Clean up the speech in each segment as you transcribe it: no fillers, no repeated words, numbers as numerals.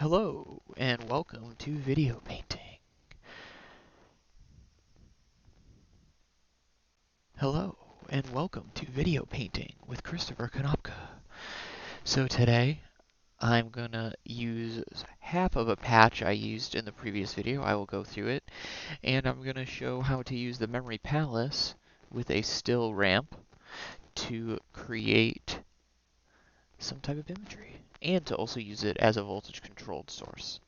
Hello, and welcome to video painting. Hello, and welcome to video painting with cskonopka. So today, I'm gonna use half of a patch I used in the previous video. I will go through it, and I'm gonna show how to use the memory palace with a still ramp to create some type of imagery, and to also use it as a voltage controlled source.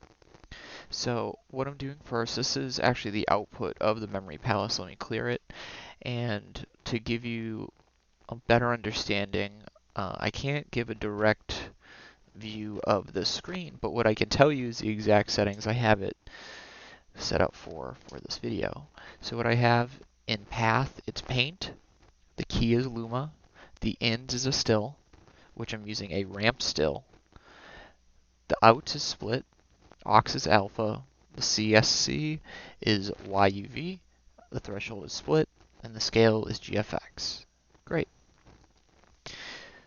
So what I'm doing first, this is actually the output of the memory palace. Let me clear it. And to give you a better understanding, I can't give a direct view of the screen, but what I can tell you is the exact settings I have it set up for this video. So what I have in path, it's paint, the key is luma, the ends is a still, which I'm using a ramp still, the out is split, aux is alpha, the CSC is YUV, the threshold is split, and the scale is GFX. Great.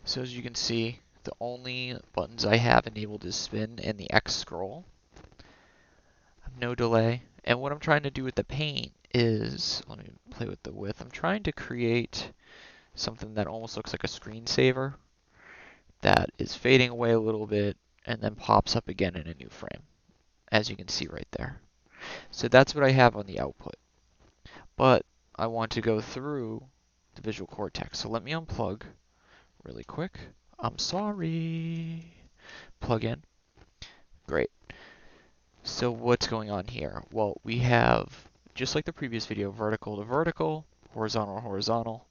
So as you can see, the only buttons I have enabled is spin and the X scroll. No delay. And what I'm trying to do with the paint is, let me play with the width, I'm trying to create something that almost looks like a screensaver that is fading away a little bit and then pops up again in a new frame, as you can see right there. So that's what I have on the output. But I want to go through the visual cortex. So let me unplug really quick. I'm sorry. Plug in. Great. So what's going on here? Well, we have, just like the previous video, vertical to vertical, horizontal to horizontal.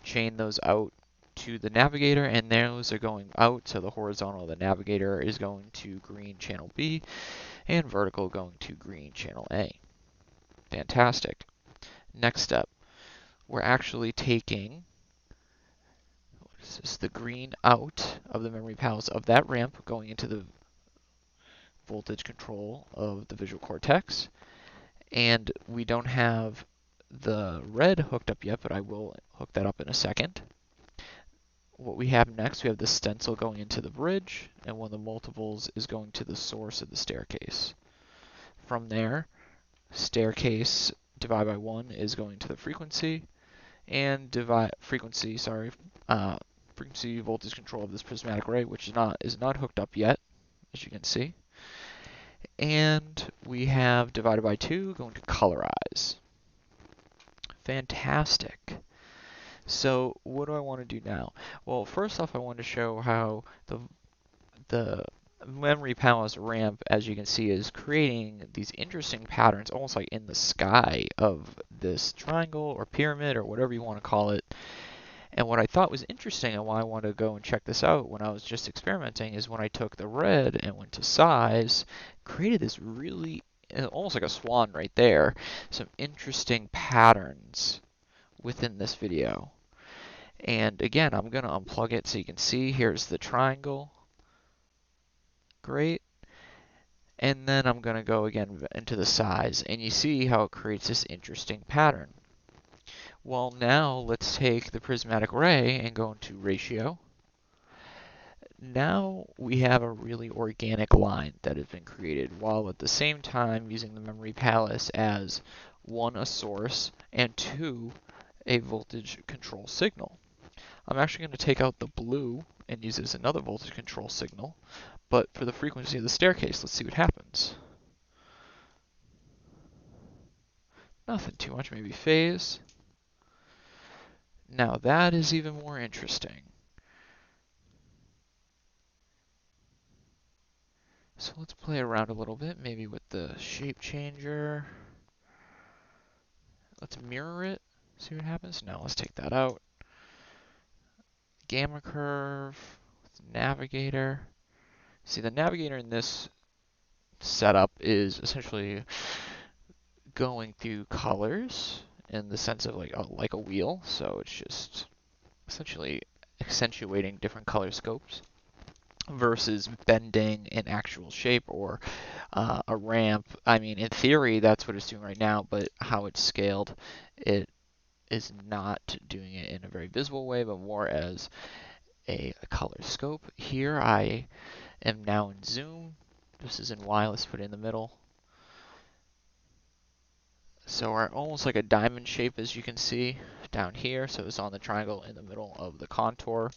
Chain those out to the navigator, and those are going out. So the horizontal of the navigator is going to green channel B, and vertical going to green channel A. Fantastic. Next step, we're actually taking, what is this, the green out of the memory palace of that ramp going into the voltage control of the visual cortex. And we don't have the red hooked up yet, but I will hook that up in a second. What we have next, we have the stencil going into the bridge, and one of the multiples is going to the source of the staircase. From there, staircase divided by 1 is going to the frequency, and frequency voltage control of this prismatic array, which is not hooked up yet, as you can see. And we have divided by 2 going to colorize. Fantastic. So what do I want to do now? Well, first off, I want to show how the memory palace ramp, as you can see, is creating these interesting patterns, almost like in the sky of this triangle or pyramid or whatever you want to call it. And what I thought was interesting and why I wanted to go and check this out when I was just experimenting is when I took the red and went to size, created this really, almost like a swan right there, some interesting patterns within this video. And again, I'm going to unplug it so you can see. Here's the triangle. Great. And then I'm going to go again into the size, and you see how it creates this interesting pattern. Well, now let's take the prismatic array and go into ratio. Now we have a really organic line that has been created, while at the same time using the memory palace as 1, a source, and 2, a voltage control signal. I'm actually going to take out the blue and use it as another voltage control signal, but for the frequency of the staircase, let's see what happens. Nothing too much, maybe phase. Now that is even more interesting. So let's play around a little bit, maybe with the shape changer. Let's mirror it, see what happens. Now let's take that out. Gamma curve, navigator. See, the navigator in this setup is essentially going through colors in the sense of like a wheel. So it's just essentially accentuating different color scopes versus bending an actual shape or a ramp. I mean, in theory, that's what it's doing right now, but how it's scaled, it is not doing it in a very visible way, but more as a color scope. Here I am now in zoom, This is in Y, let's put it in the middle. So we're almost like a diamond shape, as you can see down here. So it's on the triangle in the middle of the contour.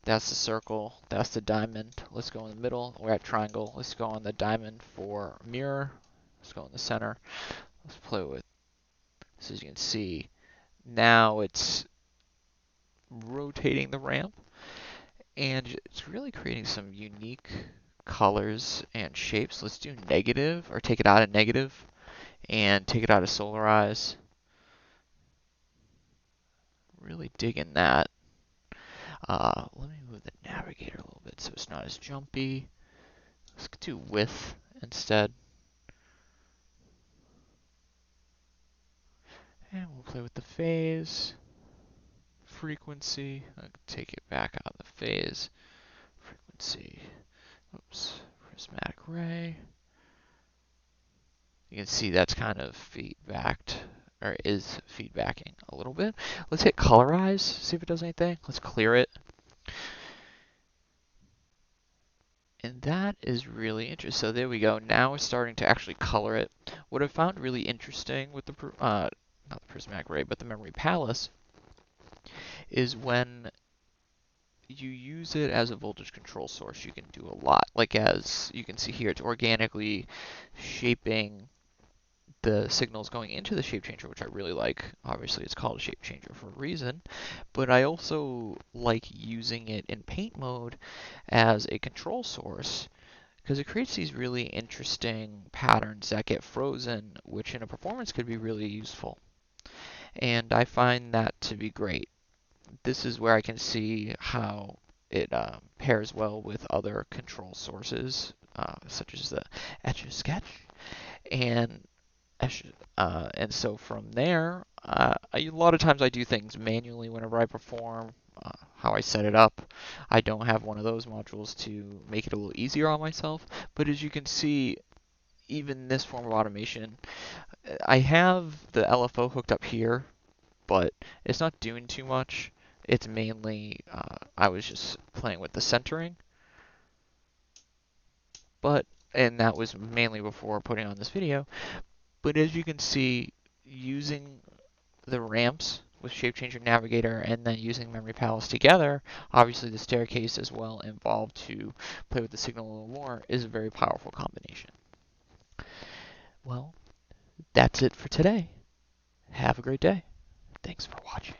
That's the circle, that's the diamond. Let's go in the middle. We're at triangle. Let's go on the diamond for mirror. Let's go in the center. Let's play with, so as you can see, now it's rotating the ramp, and it's really creating some unique colors and shapes. Let's do negative, or take it out of negative, and take it out of solarize. Really digging that. Let me move the navigator a little bit so it's not as jumpy. Let's do width instead. And we'll play with the phase, frequency. I'll take it back out of the phase. Frequency. Oops. Prismatic ray. You can see that's kind of feedbacked, or is feedbacking a little bit. Let's hit colorize, see if it does anything. Let's clear it. And that is really interesting. So there we go. Now we're starting to actually color it. What I found really interesting with the, not the prismatic ray, but the memory palace, is when you use it as a voltage control source, you can do a lot. Like as you can see here, it's organically shaping the signals going into the shape changer, which I really like. Obviously, it's called a shape changer for a reason, but I also like using it in paint mode as a control source because it creates these really interesting patterns that get frozen, which in a performance could be really useful. And I find that to be great. This is where I can see how it pairs well with other control sources, such as the Etch-a-Sketch. And so from there, a lot of times I do things manually whenever I perform, how I set it up. I don't have one of those modules to make it a little easier on myself, but as you can see, even this form of automation, I have the LFO hooked up here, but it's not doing too much. It's mainly, I was just playing with the centering, and that was mainly before putting on this video. But as you can see, using the ramps with Shape Changer Navigator and then using Memory Palace together, obviously the staircase as well involved to play with the signal a little more, is a very powerful combination. Well, that's it for today. Have a great day. Thanks for watching.